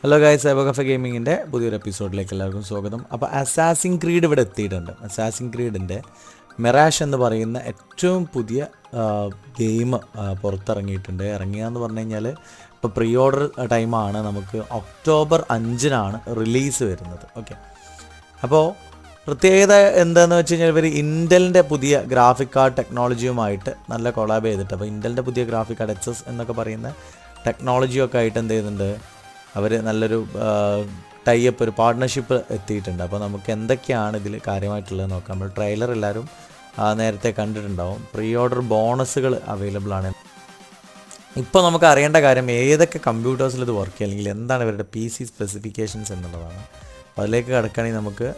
Hello guys, എബോകഫെ ഗെയിമിങ്ങിൻ്റെ പുതിയൊരു എപ്പിസോഡിലേക്ക് എല്ലാവർക്കും സ്വാഗതം. അപ്പോൾ അസാസിൻ ക്രീഡ് ഇവിടെ എത്തിയിട്ടുണ്ട്. അസാസിൻ ക്രീഡിൻ്റെ മിറാഷ് എന്ന് പറയുന്ന ഏറ്റവും പുതിയ ഗെയിം പുറത്തിറങ്ങിയിട്ടുണ്ട്. ഇറങ്ങിയെന്ന് പറഞ്ഞു കഴിഞ്ഞാൽ ഇപ്പോൾ പ്രീ ഓർഡർ ടൈമാണ്. നമുക്ക് ഒക്ടോബർ 5-നാണ് റിലീസ് വരുന്നത്. ഓക്കെ, അപ്പോൾ പ്രത്യേകത എന്താണെന്ന് വെച്ച് കഴിഞ്ഞാൽ ഇവർ ഇൻ്റലിൻ്റെ പുതിയ ഗ്രാഫിക് കാർഡ് ടെക്നോളജിയുമായിട്ട് നല്ല കൊളാബ് ചെയ്തിട്ട്, അപ്പോൾ ഇൻ്റലിൻ്റെ പുതിയ ഗ്രാഫിക് കാർഡ് എക്സസ് എന്നൊക്കെ പറയുന്ന ടെക്നോളജിയൊക്കെ ആയിട്ട് എന്ത് ചെയ്യുന്നുണ്ട്, അവർ നല്ലൊരു ടൈപ്പ് ഒരു പാർട്ട്ണർഷിപ്പ് എത്തിയിട്ടുണ്ട്. അപ്പോൾ നമുക്ക് എന്തൊക്കെയാണ് ഇതിൽ കാര്യമായിട്ടുള്ളത് നോക്കാം. നമ്മൾ ട്രെയിലർ എല്ലാവരും നേരത്തെ കണ്ടിട്ടുണ്ടാവും. പ്രീ ഓർഡർ ബോണസുകൾ അവൈലബിൾ ആണ്. ഇപ്പോൾ നമുക്ക് അറിയേണ്ട കാര്യം ഏതൊക്കെ കമ്പ്യൂട്ടേഴ്സിൽ ഇത് വർക്ക് ചെയ്യുക, അല്ലെങ്കിൽ എന്താണ് ഇവരുടെ PC സ്പെസിഫിക്കേഷൻസ് എന്നുള്ളതാണ്. അപ്പോൾ അതിലേക്ക് കിടക്കുകയാണെങ്കിൽ നമുക്ക്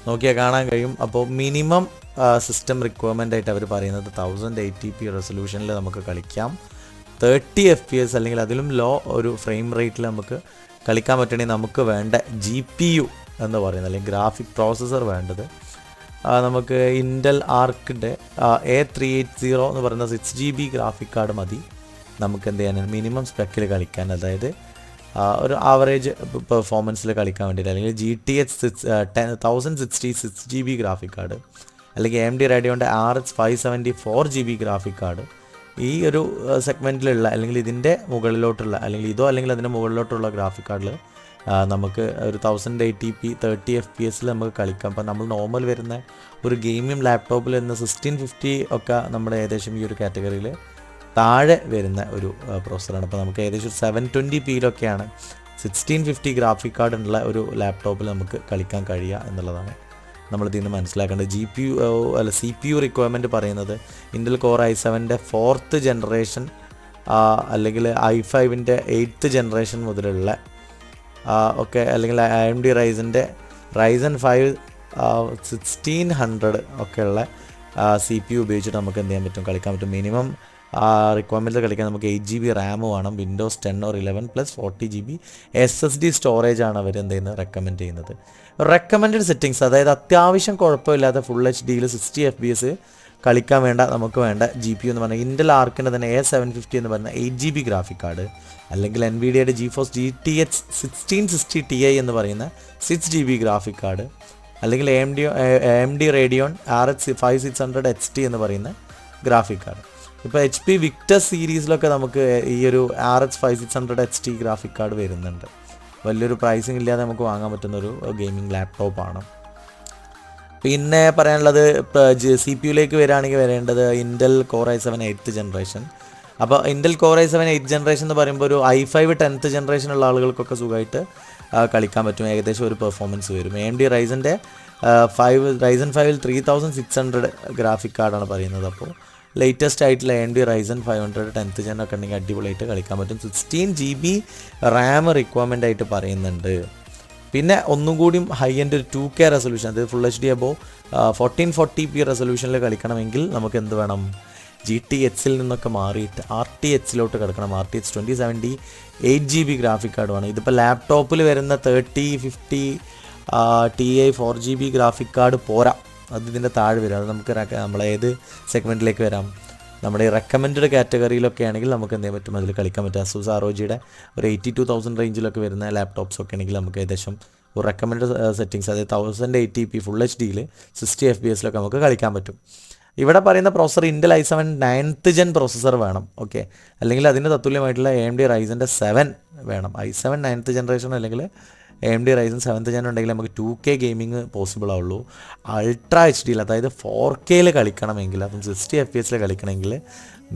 നോക്കിയാൽ കാണാൻ കഴിയും. അപ്പോൾ മിനിമം സിസ്റ്റം റിക്വയർമെൻ്റ് ആയിട്ട് അവർ പറയുന്നത് 1080p റെസൊല്യൂഷനിൽ നമുക്ക് കളിക്കാം. 30 FPS അല്ലെങ്കിൽ അതിലും ലോ ഒരു ഫ്രെയിം റേറ്റിൽ നമുക്ക് കളിക്കാൻ പറ്റണമെങ്കിൽ നമുക്ക് വേണ്ട GPU എന്ന് പറയുന്നത്, അല്ലെങ്കിൽ ഗ്രാഫിക് പ്രോസസ്സർ വേണ്ടത് നമുക്ക് ഇൻ്റൽ ആർക്കിൻ്റെ A380 എന്ന് പറയുന്ന 6GB ഗ്രാഫിക് കാർഡ് മതി നമുക്ക് എന്ത് ചെയ്യാൻ മിനിമം സ്പെക്കിൽ കളിക്കാൻ. അതായത് ഒരു ആവറേജ് പെർഫോമൻസിൽ കളിക്കാൻ വേണ്ടിയിട്ട്, അല്ലെങ്കിൽ GTX 1060 6GB ഗ്രാഫിക് കാർഡ്, അല്ലെങ്കിൽ AMD റേഡിയോൻ്റെ RX 574GB ഗ്രാഫിക് കാർഡ്. ഈ ഒരു സെഗ്മെൻറ്റിലുള്ള അല്ലെങ്കിൽ ഇതിൻ്റെ മുകളിലോട്ടുള്ള, അല്ലെങ്കിൽ ഇതോ അല്ലെങ്കിൽ അതിൻ്റെ മുകളിലോട്ടുള്ള ഗ്രാഫിക് കാർഡിൽ നമുക്ക് ഒരു 1080p 30 FPS നമുക്ക് കളിക്കാം. അപ്പോൾ നമ്മൾ നോർമൽ വരുന്ന ഒരു ഗെയിമിംഗ് ലാപ്ടോപ്പിൽ നിന്ന് 1650 ഒക്കെ നമ്മുടെ ഏകദേശം ഈ ഒരു കാറ്റഗറിയിൽ താഴെ വരുന്ന ഒരു പ്രോസസ്സറാണ്. അപ്പോൾ നമുക്ക് ഏകദേശം 720pയിലൊക്കെയാണ് 1650 ഗ്രാഫിക് കാർഡ് ഉള്ള ഒരു ലാപ്ടോപ്പിൽ നമുക്ക് കളിക്കാൻ കഴിയുക എന്നുള്ളതാണ് നമ്മളിതിൽ നിന്ന് മനസ്സിലാക്കേണ്ടത്. CPU റിക്വയർമെൻറ്റ് പറയുന്നത് ഇൻ്റൽ കോർ i7-ൻ്റെ 4th ജനറേഷൻ അല്ലെങ്കിൽ i5-ൻ്റെ 8th ജനറേഷൻ മുതലുള്ള ഒക്കെ, അല്ലെങ്കിൽ AMD Ryzen 5 1600 ഒക്കെയുള്ള CPU ഉപയോഗിച്ചിട്ട് നമുക്ക് എന്ത് ചെയ്യാൻ പറ്റും, കളിക്കാൻ പറ്റും. മിനിമം റിക്വയർമെൻറ്റിൽ കളിക്കാൻ നമുക്ക് 8GB റാം വേണം. വിൻഡോസ് 10 or 11 + 40GB SSD സ്റ്റോറേജാണ് അവർ എന്ത് ചെയ്യുന്നത്, റെക്കമെൻഡ് ചെയ്യുന്നത്. റെക്കമെൻഡഡ് സെറ്റിങ്സ്, അതായത് അത്യാവശ്യം കുഴപ്പമില്ലാത്ത ഫുൾ HD 60 FPS കളിക്കാൻ വേണ്ട നമുക്ക് വേണ്ട GPU എന്ന് പറഞ്ഞാൽ ഇൻ്റൽ ആർക്കിൻ്റെ തന്നെ A750 എന്ന് പറയുന്ന 8GB ഗ്രാഫിക് കാർഡ്, അല്ലെങ്കിൽ NVIDIAയുടെ GeForce GTX 1660 Ti എന്ന് പറയുന്ന 6GB ഗ്രാഫിക് കാർഡ്, അല്ലെങ്കിൽ AMD റേഡിയോൺ RX 5600 XT എന്ന് പറയുന്ന ഗ്രാഫിക് കാർഡ്. ഇപ്പോൾ HP വിക്ടർ സീരീസിലൊക്കെ നമുക്ക് ഈ ഒരു RX 5600 XT ഗ്രാഫിക് കാർഡ് വരുന്നുണ്ട്. വലിയൊരു പ്രൈസിങ് ഇല്ലാതെ നമുക്ക് വാങ്ങാൻ പറ്റുന്നൊരു ഗെയിമിംഗ് ലാപ്ടോപ്പാണ്. പിന്നെ പറയാനുള്ളത്, CPU-ലേക്ക് വരികയാണെങ്കിൽ വരേണ്ടത് Intel core i7 8th generation. അപ്പോൾ Intel core i7 8th generation എന്ന് പറയുമ്പോൾ ഒരു i5 10th ജനറേഷൻ ഉള്ള ആളുകൾക്കൊക്കെ സുഖമായിട്ട് കളിക്കാൻ പറ്റും. ഏകദേശം ഒരു പെർഫോമൻസ് വരും. AMD Ryzen 5 3600 ഗ്രാഫിക് കാർഡാണ് പറയുന്നത്. അപ്പോൾ ലേറ്റസ്റ്റ് ആയിട്ടുള്ള AMD Ryzen 500 10th ജെൻ ഒക്കെ ഉണ്ടെങ്കിൽ അടിപൊളിയായിട്ട് കളിക്കാൻ പറ്റും. 16GB റാം റിക്വയർമെൻ്റ് ആയിട്ട് പറയുന്നുണ്ട്. പിന്നെ ഒന്നും കൂടിയും ഹൈ എൻഡ് ഒരു 2K റെസൊല്യൂഷൻ, അതായത് ഫുൾ HD അബോ 1440p റെസൊല്യൂഷനിൽ കളിക്കണമെങ്കിൽ നമുക്ക് എന്ത് വേണം, GTX-ൽ നിന്നൊക്കെ മാറിയിട്ട് RTX-ലോട്ട് കിടക്കണം. RTX 2070 8GB ഗ്രാഫിക് കാർഡ് വേണം. ഇതിപ്പോൾ ലാപ്ടോപ്പിൽ വരുന്ന 3050 Ti 4GB ഗ്രാഫിക് കാർഡ് പോരാ, അത് ഇതിൻ്റെ താഴെ വരും. അത് നമുക്ക് നമ്മളേത് സെഗ്മെൻറ്റിലേക്ക് വരാം, നമ്മുടെ ഈ റെക്കമെൻഡഡ് കാറ്റഗറിയിലൊക്കെ ആണെങ്കിൽ നമുക്ക് എന്ത് ചെയ്യാൻ പറ്റും, അതിൽ കളിക്കാൻ പറ്റും. അസൂസ് ROGയുടെ ഒരു 82,000 റേഞ്ചിലൊക്കെ വരുന്ന ലാപ്ടോപ്സ് ഒക്കെ ആണെങ്കിൽ നമുക്ക് ഏകദേശം ഒരു റെക്കമെൻഡഡ് സെറ്റിങ്സ്, അതായത് 1080p ഫുൾ HDയിൽ 60 FPSലൊക്കെ നമുക്ക് കളിക്കാൻ പറ്റും. ഇവിടെ പറയുന്ന processor Intel i7 9th gen processor വേണം. ഓക്കെ, അല്ലെങ്കിൽ അതിന് തത്തുല്യമായിട്ടുള്ള AMD Ryzen 7 വേണം. i7 9th ജനറേഷൻ അല്ലെങ്കിൽ AMD Ryzen 7th ജെൻ ഉണ്ടെങ്കിൽ നമുക്ക് 2K ഗെയിമിങ് പോസിബിൾ ആവുള്ളൂ. അൾട്രാ HDയിൽ, അതായത് 4Kയിൽ കളിക്കണമെങ്കിൽ, അതും 60 FPSൽ കളിക്കണമെങ്കിൽ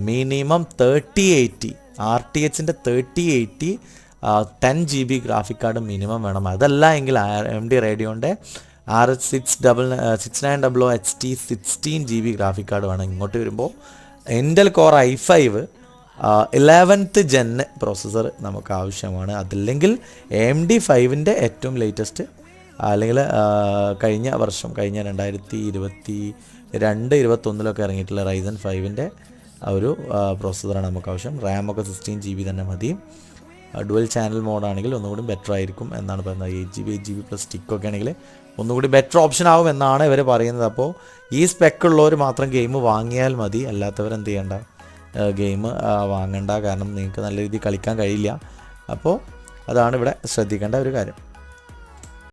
മിനിമം 3080 RTXൻ്റെ 3080 10GB ഗ്രാഫിക് കാർഡ് മിനിമം വേണം. അതല്ല എങ്കിൽ AMD റേഡിയോൻ്റെ RX 6900 XT 16GB graphic card വേണം. ഇങ്ങോട്ട് വരുമ്പോൾ Intel core i5 11th gen processor നമുക്ക് ആവശ്യമാണ്. അതില്ലെങ്കിൽ AMD 5-ൻ്റെ ഏറ്റവും ലേറ്റസ്റ്റ്, അല്ലെങ്കിൽ കഴിഞ്ഞ 2022-21 ഇറങ്ങിയിട്ടുള്ള Ryzen 5-ൻ്റെ ഒരു പ്രോസസ്സറാണ് നമുക്ക് ആവശ്യം. റാമൊക്കെ 16GB തന്നെ മതി. ഡുവൽ ചാനൽ മോഡാണെങ്കിൽ ഒന്നുകൂടി ബെറ്റർ ആയിരിക്കും എന്നാണ് പറയുന്നത്. 8GB പ്ലസ് സ്റ്റിക്കൊക്കെ ആണെങ്കിൽ ഒന്നുകൂടി ബെറ്റർ ഓപ്ഷൻ ആവും എന്നാണ് ഇവർ പറയുന്നത്. അപ്പോൾ ഈ സ്പെക്ക് ഉള്ളവർ മാത്രം ഗെയിം വാങ്ങിയാൽ മതി, അല്ലാത്തവർ എന്ത് ചെയ്യേണ്ട, ഗെയിം വാങ്ങണ്ട. കാരണം നിങ്ങൾക്ക് നല്ല രീതിയിൽ കളിക്കാൻ കഴിയില്ല. അപ്പോൾ അതാണ് ഇവിടെ ശ്രദ്ധിക്കേണ്ട ഒരു കാര്യം.